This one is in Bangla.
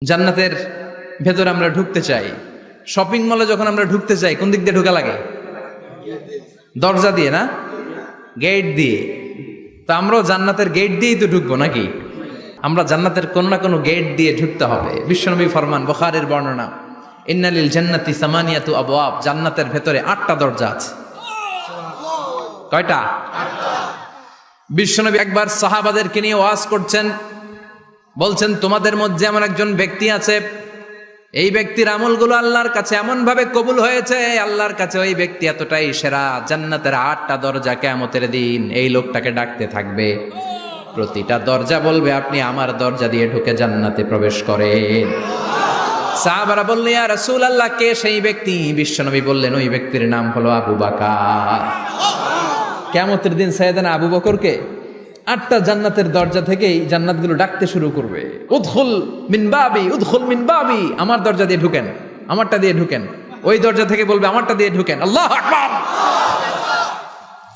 জান্নাতের ভেতরে আমরা ঢুকতে চাই। শপিং মলে যখন আমরা ঢুকতে চাই কোন দিক দিয়ে ঢোকা লাগে? দরজা দিয়ে না, গেট দিয়ে। তো আমরাও জান্নাতের গেট দিয়েই তো ঢুকবো নাকি? আমরা জান্নাতের কোন না কোনো গেট দিয়ে ঢুকতে হবে। বিশ্বনবী ফরমান, বুখারীর বর্ণনা, ইন্নালিল জান্নাতি সামানিয়াতু আবওয়াব, জান্নাতের ভেতরে 8টা দরজা আছে। কয়টা? বিশ্বনবী একবার সাহাবাদেরকে নিয়ে ওয়াজ করছেন, বলছেন তোমাদের মধ্যে এমন একজন ব্যক্তি আছে, এই ব্যক্তির আমলগুলো আল্লাহর কাছে এমন ভাবে কবুল হয়েছে, আল্লাহর কাছে ওই ব্যক্তি এতটাই সেরা, জান্নাতের 8টা দরজা কিয়ামতের দিন এই লোকটাকে ডাকতে থাকবে। প্রতিটা দরজা বলবে আপনি আমার দরজা দিয়ে ঢুকে জান্নাতে প্রবেশ করেন। সাহাবারা বললেন, ইয়া রাসূলুল্লাহ, কে সেই ব্যক্তি? বিশ্বনবী বললেন, ওই ব্যক্তির নাম হলো আবু বকর। কিয়ামতের দিন সাইয়েদনা আবু বকরকে 8টা জান্নাতের দরজা থেকেই জান্নাতগুলো ডাকতে শুরু করবে, উদখুল মিন বাবি, উদখুল মিন বাবি, আমার দরজা দিয়ে ঢুকেন, আমারটা দিয়ে ঢুকেন। ওই দরজা থেকে বলবে আমারটা দিয়ে ঢুকেন। আল্লাহু আকবার।